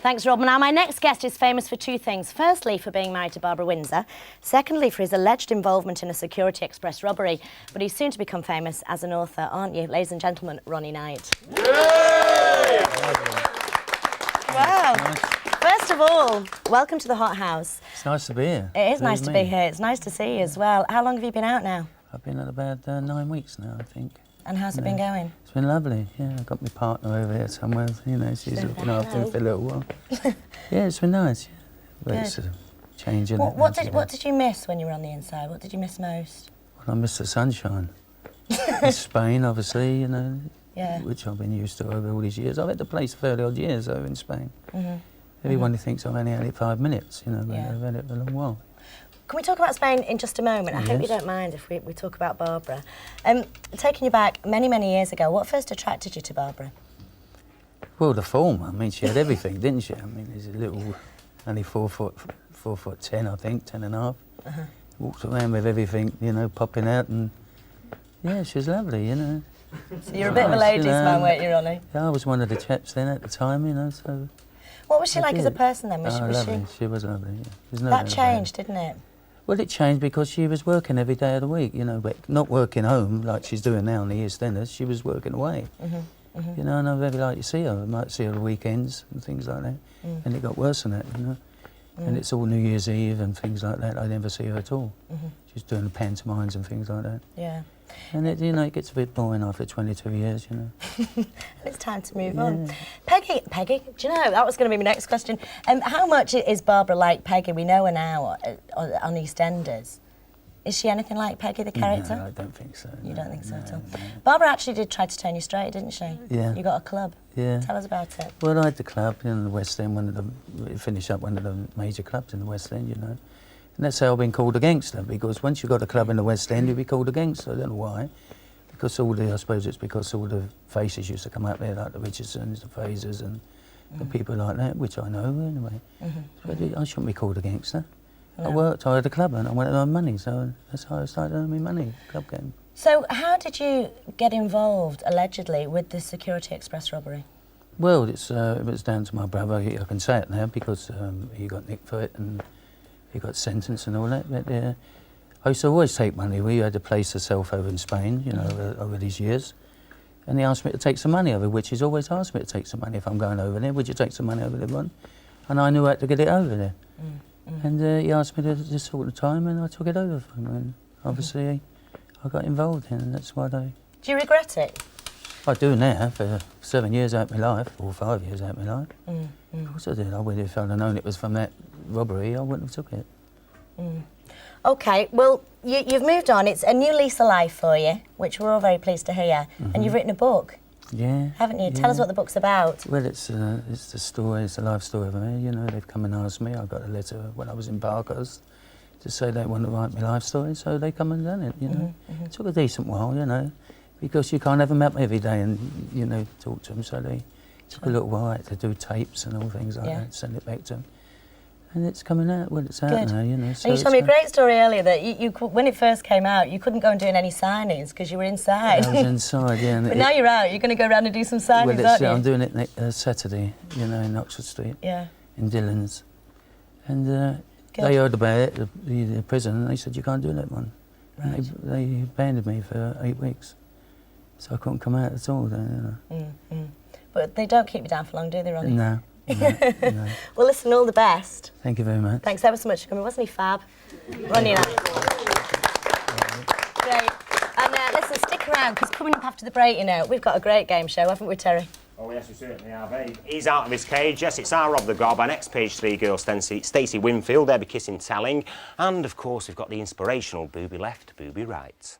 Thanks, Rob. Now, my next guest is famous for two things. Firstly, for being married to Barbara Windsor. Secondly, for his alleged involvement in a Security Express robbery. But he's soon to become famous as an author, aren't you? Ladies and gentlemen, Ronnie Knight. Yay! Wow. Nice. First of all, welcome to the Hot House. It's nice to be here. It is nice to be here. It's nice to see you as well. How long have you been out now? I've been at about 9 weeks now, I think. And how's it been going? It's been lovely, yeah. I've got my partner over here somewhere, you know, she's looking after me for a little while. Yeah, it's been nice. Yeah. But it's a change in it. What did you miss when you were on the inside? What did you miss most? Well, I miss the sunshine. In Spain, obviously, you know, which I've been used to over all these years. I've had the place 30 odd years over in Spain. Everyone thinks I've only had it 5 minutes, you know, but I've had it for a long while. Can we talk about Spain in just a moment? I hope you don't mind if we talk about Barbara. Taking you back many, many years ago, what first attracted you to Barbara? Well, the form. I mean, she had everything, didn't she? I mean, there's a little, only 4'10", I think, 10 and a half. Walked around with everything, you know, popping out, and yeah, she was lovely, you know. So you're a bit of a ladies' man, weren't you, Ronnie? Yeah, I was one of the chaps then at the time, you know, so... What was she like as a person then? Was lovely. She was lovely, yeah. That changed, didn't it? Well, it changed because she was working every day of the week, you know, but not working home like she's doing now in the East Enders. She was working away, you know, and I very like to see her. I might see her on weekends and things like that. And it got worse than that, you know. And it's all New Year's Eve and things like that. I never see her at all. She's doing the pantomimes and things like that. Yeah. And it, you know, it gets a bit boring after 22 years, you know. It's time to move on. Peggy, do you know, that was going to be my next question. How much is Barbara like Peggy? We know her now on EastEnders. Is she anything like Peggy, the character? No, I don't think so. You don't think so at all? No. Barbara actually did try to turn you straight, didn't she? Yeah. You got a club. Yeah. Tell us about it. Well, I had the club in the West End, finish up one of the major clubs in the West End, you know. And that's how I've been called a gangster, because once you've got a club in the West End, you'll be called a gangster. I don't know why. Because I suppose it's because all the faces used to come up there, like the Richardsons, the Frasers, and the people like that, which I know anyway. But I shouldn't be called a gangster. No. I had a club and I wanted to earn money, so that's how I started earning money, club game. So how did you get involved, allegedly, with the Security Express robbery? Well, it was down to my brother. I can say it now because he got nicked for it and he got sentenced and all that. But I used to always take money. We had a place to self over in Spain, you know, over these years. And he asked me to take some money over, which he's always asked me to take some money if I'm going over there. Would you take some money over there, Ron? And I knew how to get it over there. And he asked me to this sort of time, and I took it over from him. And obviously, I got involved in it, and that's why Do you regret it? I do now, for 7 years out of my life, or 5 years out of my life. Of course I did. I would, if I'd have known it was from that robbery, I wouldn't have took it. OK, well, you've moved on. It's a new lease of life for you, which we're all very pleased to hear. And you've written a book. Yeah. Haven't you? Tell us what the book's about. Well, it's the story, it's a life story of me, you know. They've come and asked me. I got a letter when I was in Parkhurst to say they want to write my life story, so they come and done it, you know. It took a decent while, you know, because you can't have them up every day and, you know, talk to them, so they took a little while. I had to do tapes and all things like that, send it back to them. And it's coming out, well, it's out now, you know. So and you told me a great story earlier that you when it first came out, you couldn't go and do any signings because you were inside. I was inside, yeah. But now you're out, you're going to go around and do some signings, aren't you? I'm doing it next Saturday, you know, in Oxford Street, in Dillon's. And they heard about it, the prison, and they said, you can't do that one. Right. And they banned me for 8 weeks. So I couldn't come out at all then, you know. But they don't keep you down for long, do they, Ronnie? No. No. Well, listen, all the best. Thank you very much. Thanks ever so much for coming. Wasn't he fab? Ronnie Knight. Great. And listen, stick around, because coming up after the break, you know, we've got a great game show, haven't we, Terry? Oh, yes, we certainly have, eh? He's out of his cage. Yes, it's our Rob the Gob. Our next page 3 girl, Stacey Winfield. They'll be kissing telling. And, of course, we've got the inspirational Booby Left, Booby Right.